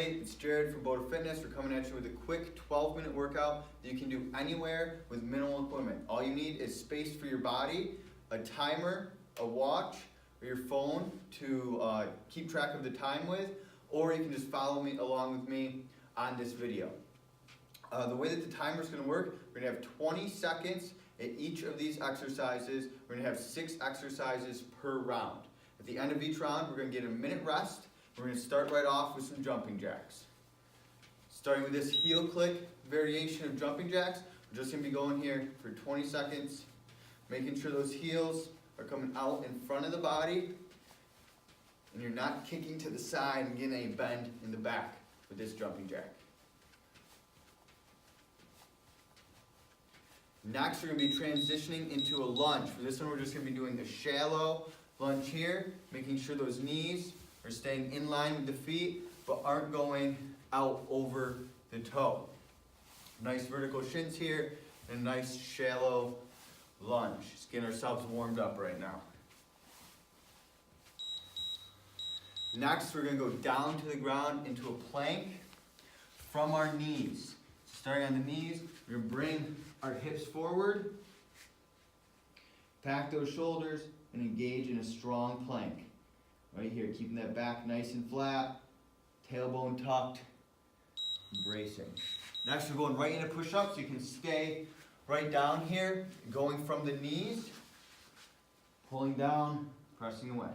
Hey, it's Jared from Boulder Fitness. We're coming at you with a quick 12-minute workout that you can do anywhere with minimal equipment. All you need is space for your body, a timer, a watch, or your phone to keep track of the time with, or you can just follow me along with me on this video. The way that the timer is going to work, we're going to have 20 seconds at each of these exercises. We're going to have 6 exercises per round. At the end of each round, we're going to get a minute rest. We're going to start right off with some jumping jacks. Starting with this heel click variation of jumping jacks, we're just going to be going here for 20 seconds, making sure those heels are coming out in front of the body, and you're not kicking to the side and getting a bend in the back with this jumping jack. Next, we're going to be transitioning into a lunge. For this one, we're just going to be doing a shallow lunge here, making sure those knees are staying in line with the feet, but aren't going out over the toe. Nice vertical shins here, and a nice shallow lunge. Just getting ourselves warmed up right now. Next, we're going to go down to the ground into a plank from our knees. Starting on the knees, we're going to bring our hips forward, pack those shoulders, and engage in a strong plank. Right here, keeping that back nice and flat, tailbone tucked, bracing. Next, we're going right into push-ups. You can stay right down here, going from the knees, pulling down, pressing away.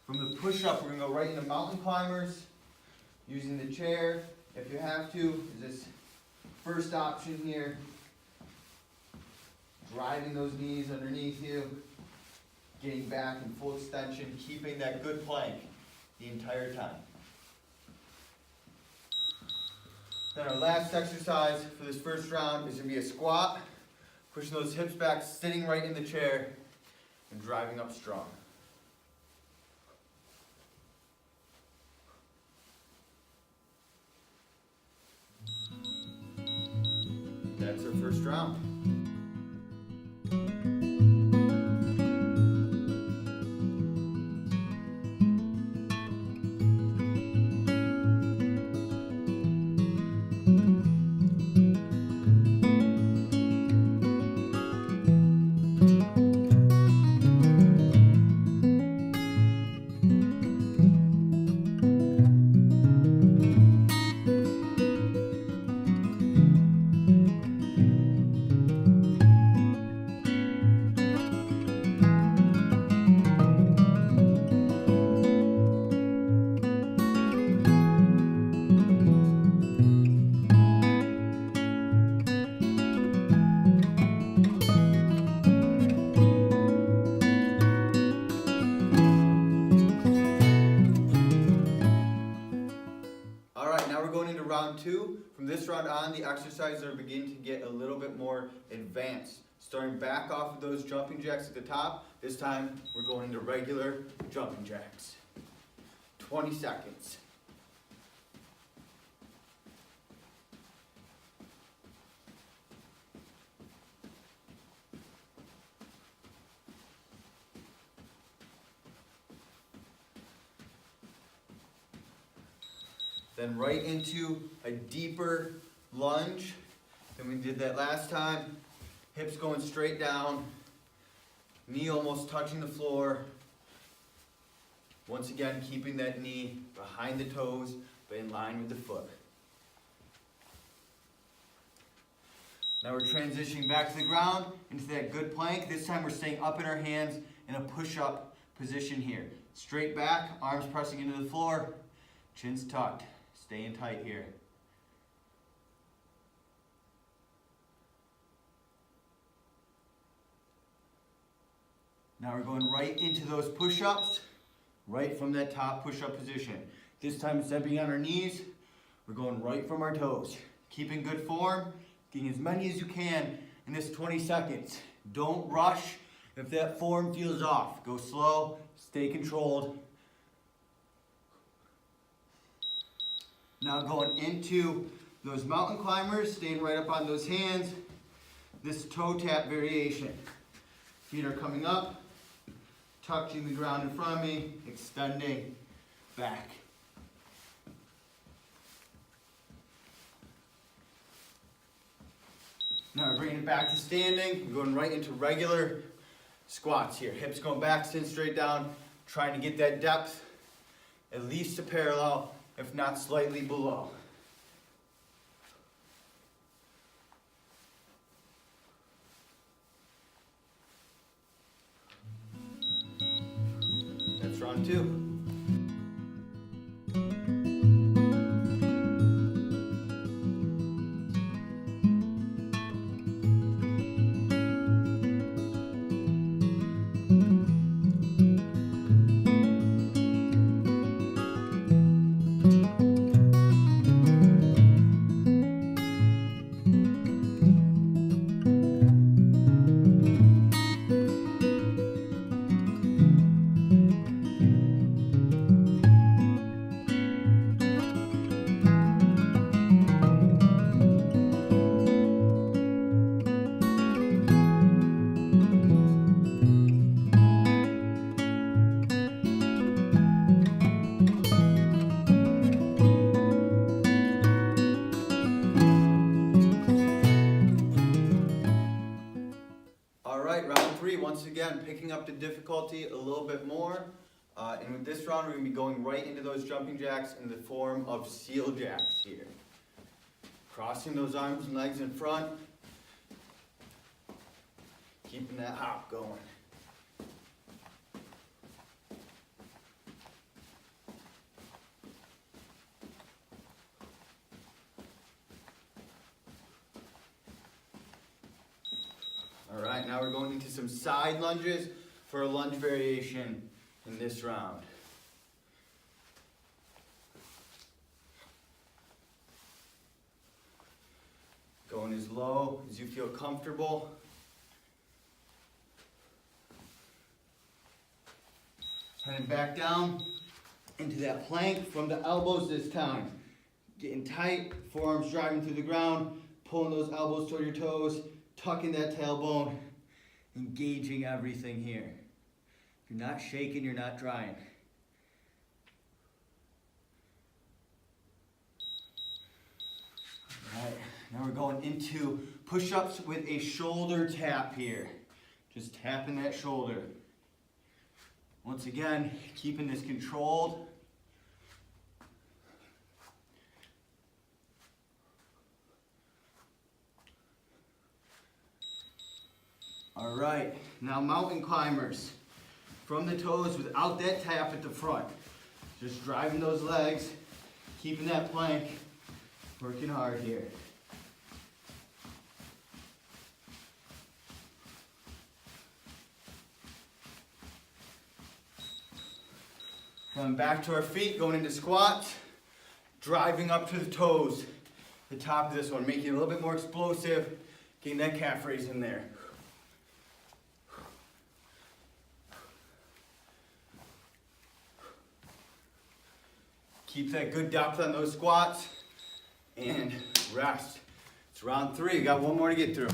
From the push-up, we're going to go right into mountain climbers, using the chair. If you have to, is this first option here. Driving those knees underneath you, getting back in full extension, keeping that good plank the entire time. Then our last exercise for this first round is going to be a squat, pushing those hips back, sitting right in the chair, and driving up strong. That's our first round. Round 2. From this round on, the exercises are beginning to get a little bit more advanced. Starting back off of those jumping jacks at the top, this time we're going into regular jumping jacks. 20 seconds. Then right into a deeper lunge than we did that last time. Hips going straight down, knee almost touching the floor. Once again, keeping that knee behind the toes, but in line with the foot. Now we're transitioning back to the ground into that good plank. This time we're staying up in our hands in a push-up position here. Straight back, arms pressing into the floor, chins tucked. Staying tight here. Now we're going right into those push-ups, right from that top push-up position. This time, instead of being on our knees, we're going right from our toes. Keeping good form, getting as many as you can in this 20 seconds. Don't rush if that form feels off. Go slow, stay controlled. Now going into those mountain climbers, staying right up on those hands, this toe tap variation. Feet are coming up, touching the ground in front of me, extending back. Now we're bringing it back to standing. We're going right into regular squats here. Hips going back, sitting straight down, trying to get that depth at least to parallel, if not slightly below. That's round 2. Round 3, once again, picking up the difficulty a little bit more. And with this round, we're going to be going right into those jumping jacks in the form of seal jacks here. Crossing those arms and legs in front. Keeping that hop going. Alright, now we're going into some side lunges for a lunge variation in this round. Going as low as you feel comfortable. Heading back down into that plank from the elbows this time. Getting tight, forearms driving through the ground, pulling those elbows toward your toes, tucking that tailbone, engaging everything here. If you're not shaking, you're not trying. All right, now we're going into push-ups with a shoulder tap here. Just tapping that shoulder. Once again, keeping this controlled. All right, now mountain climbers. From the toes without that tap at the front. Just driving those legs, keeping that plank, working hard here. Coming back to our feet, going into squats, driving up to the toes, the top of this one, making it a little bit more explosive, getting that calf raise in there. Keep that good depth on those squats and rest. It's round 3, we got one more to get through.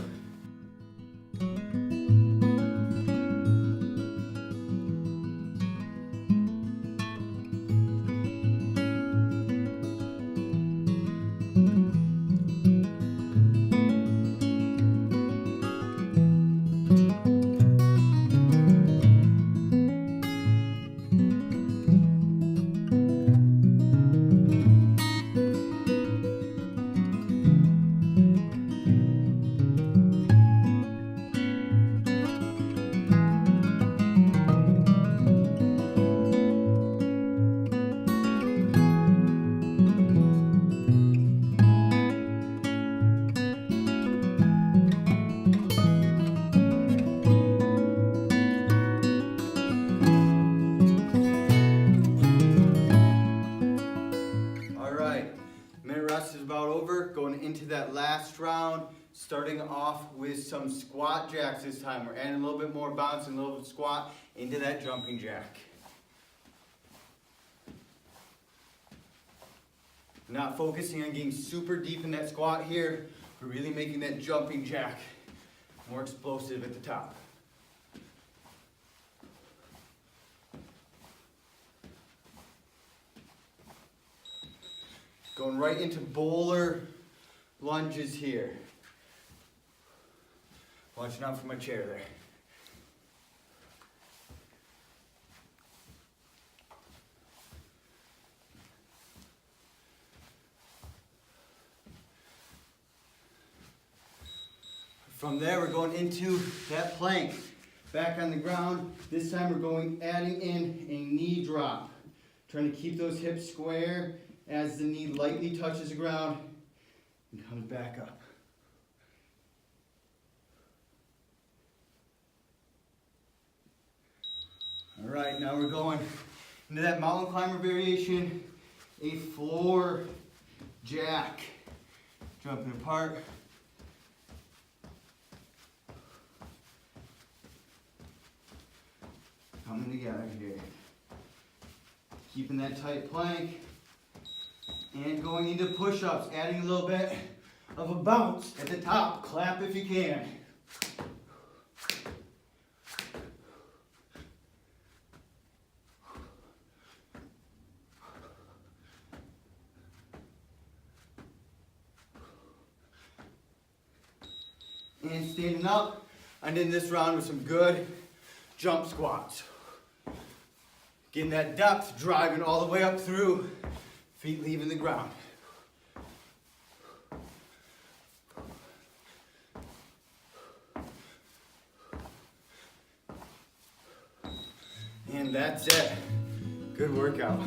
Into that last round, starting off with some squat jacks this time. We're adding a little bit more bounce and a little bit of squat into that jumping jack. Not focusing on getting super deep in that squat here, but really making that jumping jack more explosive at the top. Going right into bowler lunges here. Watching out for my chair there. From there, we're going into that plank. Back on the ground. This time we're adding in a knee drop. Trying to keep those hips square as the knee lightly touches the ground and comes back up. All right, now we're going into that mountain climber variation, a floor jack. Jumping apart. Coming together here. Keeping that tight plank. And going into push-ups, adding a little bit of a bounce at the top. Clap if you can. And standing up, and in this round with some good jump squats. Getting that depth, driving all the way up through, feet leaving the ground. And that's it. Good workout.